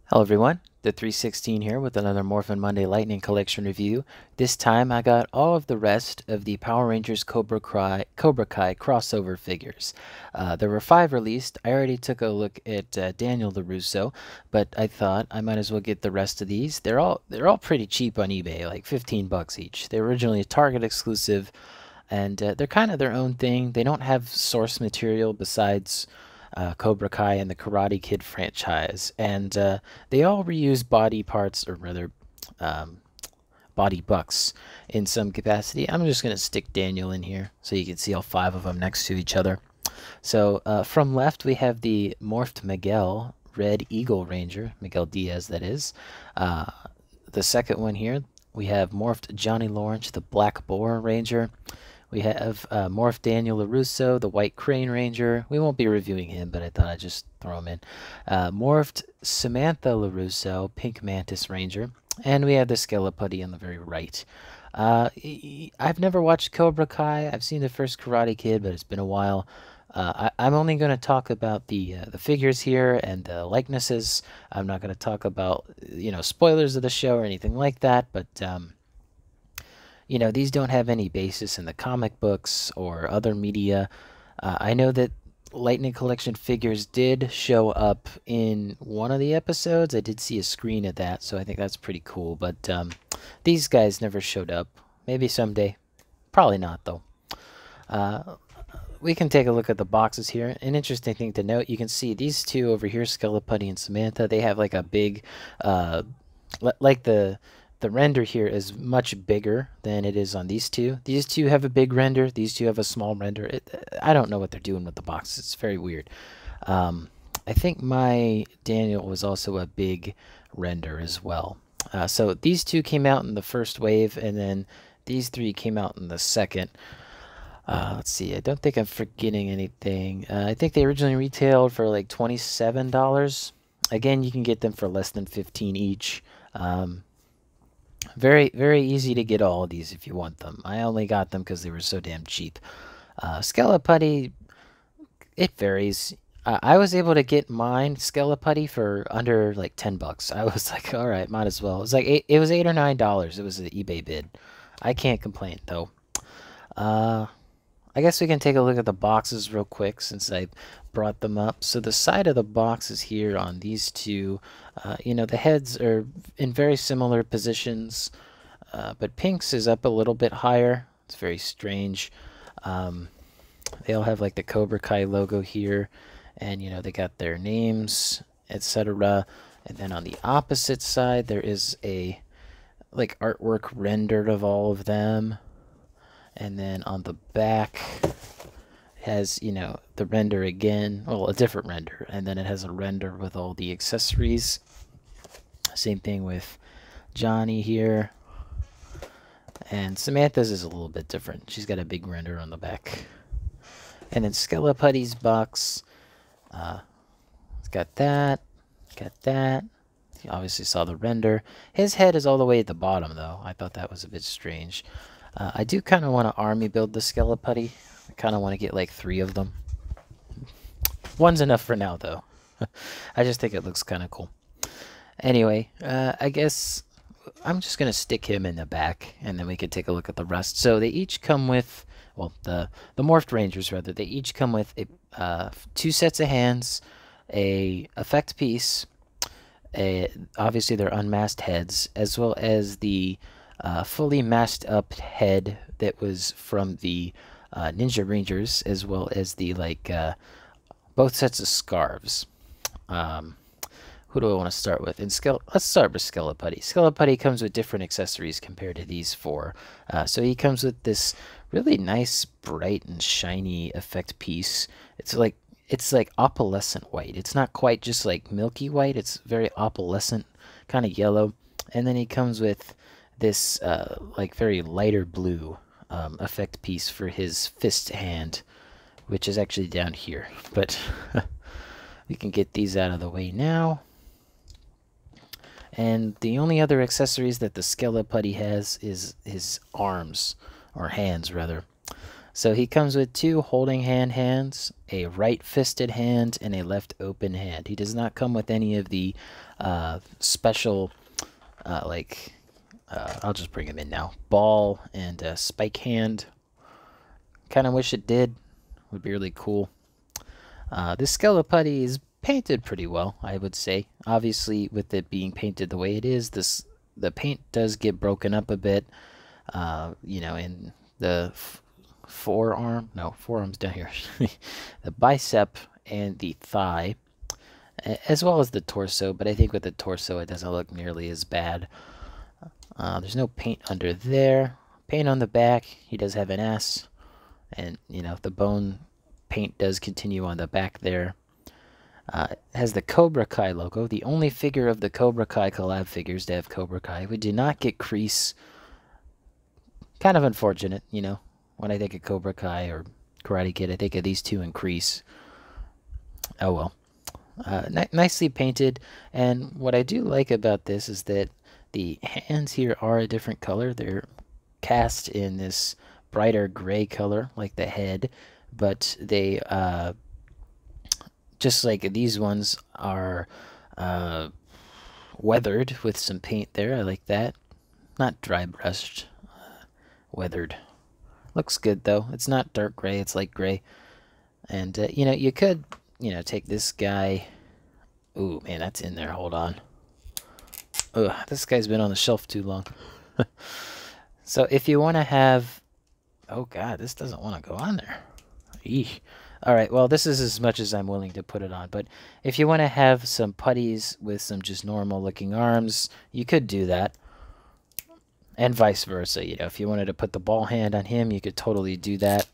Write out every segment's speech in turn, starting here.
Hello everyone, the 316 here with another Morphin Monday Lightning Collection review. This time I got all of the rest of the Power Rangers Cobra Kai crossover figures. There were 5 released. I already took a look at Daniel LaRusso, but I thought I might as well get the rest of these. They're all pretty cheap on eBay, like 15 bucks each. They're originally a Target exclusive, and they're kind of their own thing. They don't have source material besides Cobra Kai and the Karate Kid franchise, and they all reuse body parts, or rather, um, body bucks in some capacity. I'm just going to stick Daniel in here so you can see all 5 of them next to each other. So from left, we have the morphed Miguel, Red Eagle Ranger, Miguel Diaz, that is. Uh, the second one here, we have morphed Johnny Lawrence, the Black Boar Ranger. We have morphed Daniel LaRusso, the White Crane Ranger. We won't be reviewing him, but I thought I'd just throw him in. Morphed Samantha LaRusso, Pink Mantis Ranger. And we have the Skeleputty on the very right. I've never watched Cobra Kai. I've seen the first Karate Kid, but it's been a while. I'm only going to talk about the figures here and the likenesses. I'm not going to talk about spoilers of the show or anything like that. But these don't have any basis in the comic books or other media. I know that Lightning Collection figures did show up in one of the episodes. I did see a screen of that, so I think that's pretty cool. But these guys never showed up. Maybe someday. Probably not, though. We can take a look at the boxes here. An interesting thing to note, you can see these two over here, Skeleputty and Samantha, they have like a big, like the render here is much bigger than it is on these two. These two have a big render. These two have a small render. I don't know what they're doing with the boxes. It's very weird. I think my Daniel was also a big render as well. So these two came out in the first wave, and then these 3 came out in the second. Let's see. I don't think I'm forgetting anything. I think they originally retailed for like $27. Again, you can get them for less than 15 each. Very, very easy to get all of these if you want them. I only got them because they were so damn cheap. Skeleputty, it varies. I was able to get mine Skeleputty for under like 10 bucks. I was like, all right, might as well. It was like it was $8 or $9. It was an eBay bid. I can't complain though. Uh, I guess we can take a look at the boxes real quick since I brought them up. So the side of the boxes here on these two, the heads are in very similar positions, but Pink's is up a little bit higher. It's very strange. They all have like the Cobra Kai logo here, and they got their names, etc. And then on the opposite side, there is a like artwork rendered of all of them. And then on the back has, the render again, well, a different render. And then it has a render with all the accessories. Same thing with Johnny here. And Samantha's is a little bit different. She's got a big render on the back. And then Skeleputty's box. It's got that. Got that. You obviously saw the render. His head is all the way at the bottom, though. I thought that was a bit strange. I do kind of want to army build the Skeleputty. I kind of want to get like 3 of them. One's enough for now, though. I just think it looks kind of cool. Anyway, I guess I'm just going to stick him in the back, and then we can take a look at the rest. So they each come with, well, the Morphed Rangers, rather, they each come with 2 sets of hands, a effect piece, obviously their unmasked heads, as well as the fully masked up head that was from the Ninja Rangers, as well as the both sets of scarves. Who do I want to start with? Let's start with Skeleputty. Skeleputty comes with different accessories compared to these 4. So he comes with this really nice, bright and shiny effect piece. It's like opalescent white. It's not quite just like milky white. It's very opalescent, kind of yellow. And then he comes with this like very lighter blue effect piece for his fist hand, which is actually down here. But we can get these out of the way now. And the only other accessories that the Skeleputty has is his arms, or hands rather. So he comes with two holding hands, a right fisted hand, and a left open hand. He does not come with any of the special, I'll just bring him in now. Ball and spike hand. Kind of wish it did. Would be really cool. This Skeleputty is painted pretty well, I would say. Obviously, with it being painted the way it is, the paint does get broken up a bit. In the forearm's down here. The bicep and the thigh, as well as the torso. But I think with the torso, it doesn't look nearly as bad. There's no paint under there. Paint on the back. He does have an S, and the bone paint does continue on the back there. It has the Cobra Kai logo, the only figure of the Cobra Kai collab figures to have Cobra Kai. We did not get Kreese. Kind of unfortunate, when I think of Cobra Kai or Karate Kid, I think of these two and Kreese. Oh well. Nicely painted, and what I do like about this is that the hands here are a different color. They're cast in this brighter gray color, like the head, but they, just like these ones, are weathered with some paint there. I like that. Not dry brushed. Weathered. Looks good though. It's not dark gray, it's light gray. And you could take this guy. Ooh, man, that's in there. Hold on. Ugh, this guy's been on the shelf too long. So if you want to have, oh god, this doesn't want to go on there. Eesh. All right, well, this is as much as I'm willing to put it on. But if you want to have some putties with some just normal looking arms, you could do that. And vice versa, if you wanted to put the ball hand on him, you could totally do that.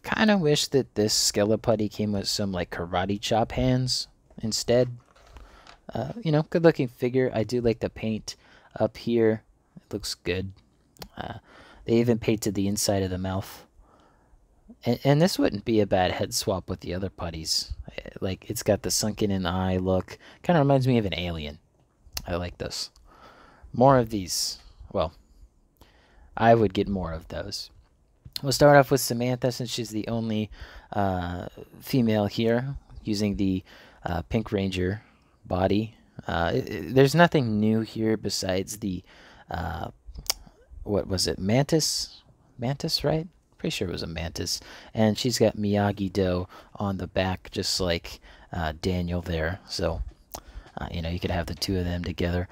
Kind of wish that this Skeleputty came with some like karate chop hands instead. Good looking figure. I do like the paint up here. It looks good. They even painted the inside of the mouth. And this wouldn't be a bad head swap with the other putties. Like, it's got the sunken in the eye look. Kind of reminds me of an alien. I like this. More of these. Well, I would get more of those. We'll start off with Samantha, since she's the only female here, using the Pink Ranger body. There's nothing new here besides the, what was it, Mantis? Mantis, right? Pretty sure it was a mantis. And she's got Miyagi-Do on the back, just like Daniel there. So, you could have the two of them together.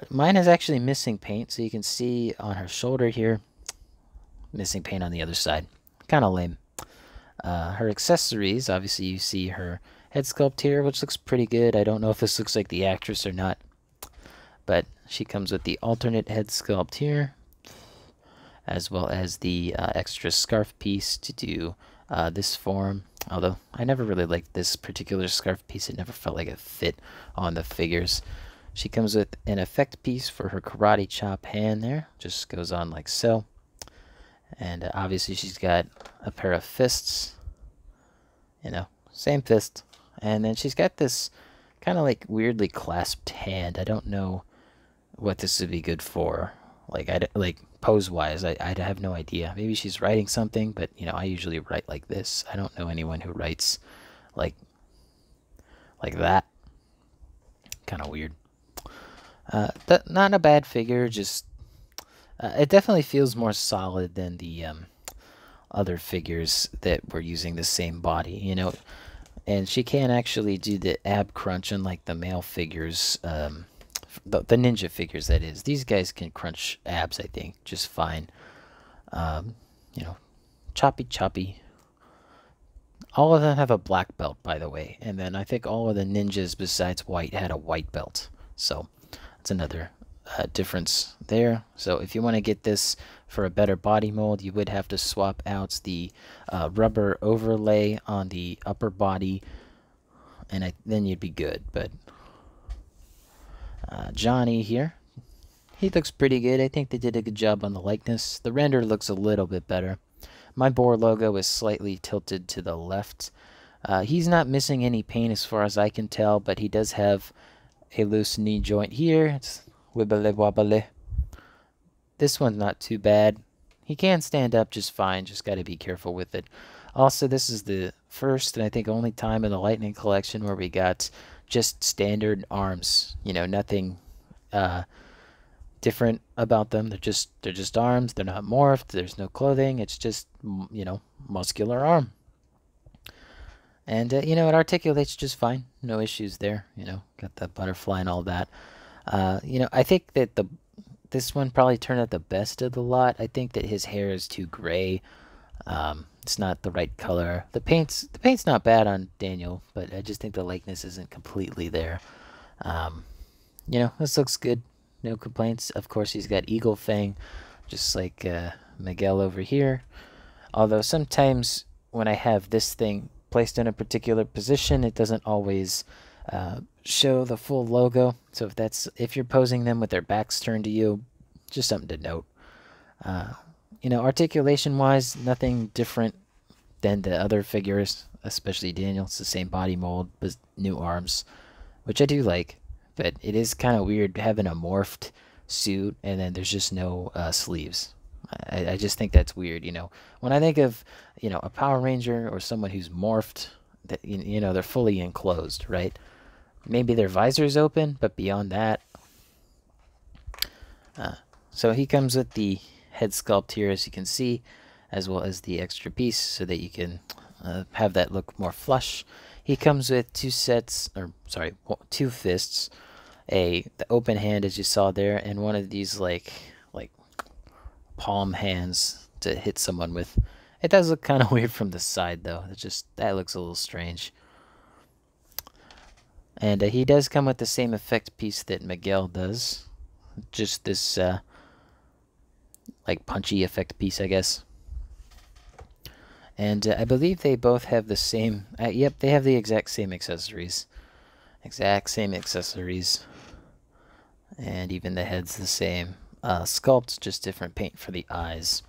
Mine is actually missing paint, so you can see on her shoulder here, missing paint on the other side. Kind of lame. Her accessories, obviously you see her head sculpt here, which looks pretty good. I don't know if this looks like the actress or not, but she comes with the alternate head sculpt here, as well as the extra scarf piece to do this form. Although I never really liked this particular scarf piece. It never felt like it fit on the figures. She comes with an effect piece for her karate chop hand there. Just goes on like so. And obviously she's got a pair of fists. Same fist. And then she's got this kind of like weirdly clasped hand. I don't know what this would be good for. Like pose-wise, I have no idea. Maybe she's writing something, but I usually write like this. I don't know anyone who writes like that. Kind of weird. Not a bad figure. Just it definitely feels more solid than the other figures that were using the same body. And she can't actually do the ab crunch unlike the male figures. The ninja figures, that is. These guys can crunch abs, I think, just fine. Choppy. All of them have a black belt, by the way. And then I think all of the ninjas besides White had a white belt. So that's another difference there. So if you want to get this for a better body mold, you would have to swap out the rubber overlay on the upper body, and then you'd be good. But Johnny here, he looks pretty good. I think they did a good job on the likeness. The render looks a little bit better. My Boar logo is slightly tilted to the left. He's not missing any paint as far as I can tell, but he does have a loose knee joint here. It's wibbly wobbly. This one's not too bad. He can stand up just fine, just got to be careful with it. Also, this is the first and I think only time in the Lightning collection where we got just standard arms. You know, nothing uh, different about them. They're just arms. They're not morphed. There's no clothing. It's just muscular arm. And it articulates just fine. No issues there. Got the butterfly and all that. I think that this one probably turned out the best of the lot. I think that his hair is too gray. It's not the right color. The paint's not bad on Daniel, but I just think the likeness isn't completely there. Um, this looks good. No complaints. Of course, he's got eagle fang, just like Miguel over here. Although sometimes when I have this thing placed in a particular position, it doesn't always show the full logo. So if you're posing them with their backs turned to you, just something to note. Articulation-wise, nothing different than the other figures, especially Daniel. It's the same body mold, but new arms, which I do like. But it is kind of weird having a morphed suit and then there's just no sleeves. I just think that's weird. When I think of a Power Ranger or someone who's morphed, that they're fully enclosed, right? Maybe their visor's open, but beyond that. So he comes with the head sculpt here, as you can see, as well as the extra piece, so that you can have that look more flush. He comes with two fists, the open hand as you saw there, and one of these like palm hands to hit someone with. It does look kind of weird from the side though. That looks a little strange. And he does come with the same effect piece that Miguel does, just this like punchy effect piece, I guess. And I believe they both have the same. Yep, they have the exact same accessories. Exact same accessories. And even the head's the same. Sculpt, just different paint for the eyes.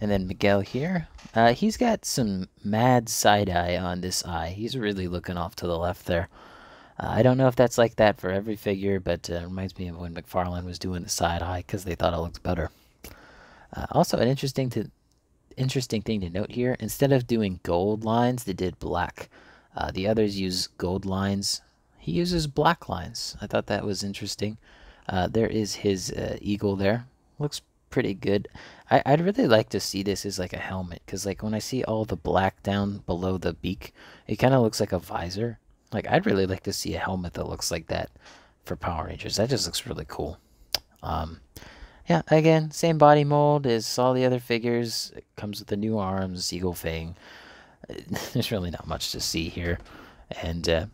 And then Miguel here. He's got some mad side-eye on this eye. He's really looking off to the left there. I don't know if that's like that for every figure, but it reminds me of when McFarlane was doing the side-eye because they thought it looked better. Also, an interesting thing to note here, instead of doing gold lines, they did black. The others use gold lines. He uses black lines. I thought that was interesting. There is his eagle there. Looks pretty good. I'd really like to see this as like a helmet, because like when I see all the black down below the beak, it kind of looks like a visor. Like I'd really like to see a helmet that looks like that for Power Rangers. That just looks really cool. Yeah, again, same body mold as all the other figures. It comes with the new arms, eagle fang. There's really not much to see here. And,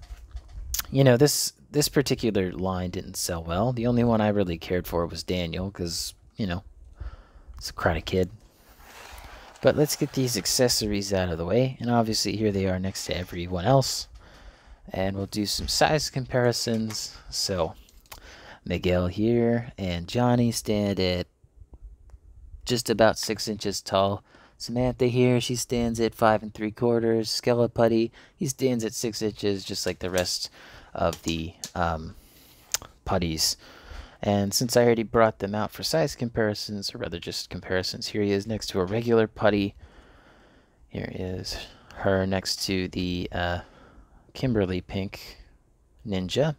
this particular line didn't sell well. The only one I really cared for was Daniel, because, it's a Karate Kid. But let's get these accessories out of the way. And obviously here they are next to everyone else. And we'll do some size comparisons. So Miguel here and Johnny stand at just about 6 inches tall. Samantha here, she stands at 5 3/4. Skeleputty, he stands at 6 inches, just like the rest of the putties. And since I already brought them out for size comparisons, or rather just comparisons, here he is next to a regular putty. Here is her next to the Kimberly Pink Ninja.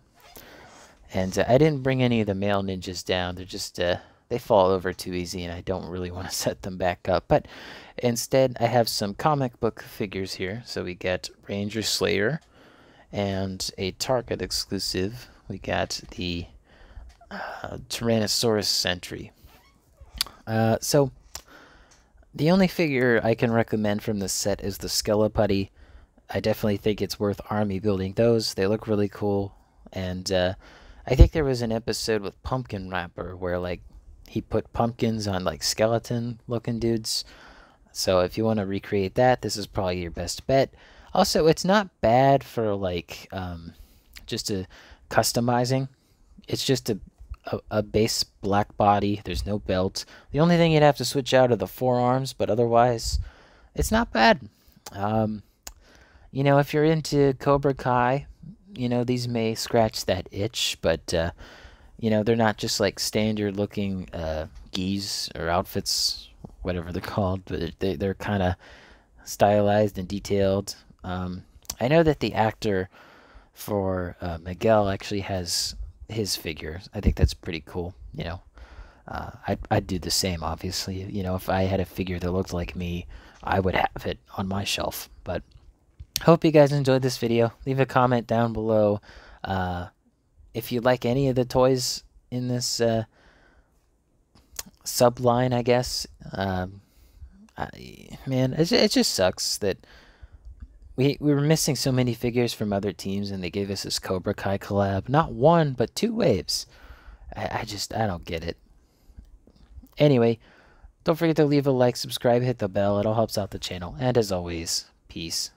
And I didn't bring any of the male ninjas down. They're just, they fall over too easy, and I don't really want to set them back up. But instead, I have some comic book figures here. So we get Ranger Slayer and a Target exclusive. We got the Tyrannosaurus Sentry. So the only figure I can recommend from this set is the Skeleputty. I definitely think it's worth army building those. They look really cool. And I think there was an episode with Pumpkin Wrapper where like he put pumpkins on like skeleton looking dudes. So if you want to recreate that, this is probably your best bet. Also, it's not bad for like just a customizing. It's just a base black body. There's no belt. The only thing you'd have to switch out are the forearms, but otherwise it's not bad. If you're into Cobra Kai, these may scratch that itch, but, they're not just like standard looking gis or outfits whatever they're called, but they're kind of stylized and detailed. I know that the actor for Miguel actually has his figure. I think that's pretty cool. I'd do the same, obviously. If I had a figure that looked like me, I would have it on my shelf. But hope you guys enjoyed this video. Leave a comment down below if you like any of the toys in this subline, I guess. Man, it just sucks that we were missing so many figures from other teams, and they gave us this Cobra Kai collab. Not one, but two waves. I don't get it. Anyway, don't forget to leave a like, subscribe, hit the bell. It all helps out the channel. And as always, peace.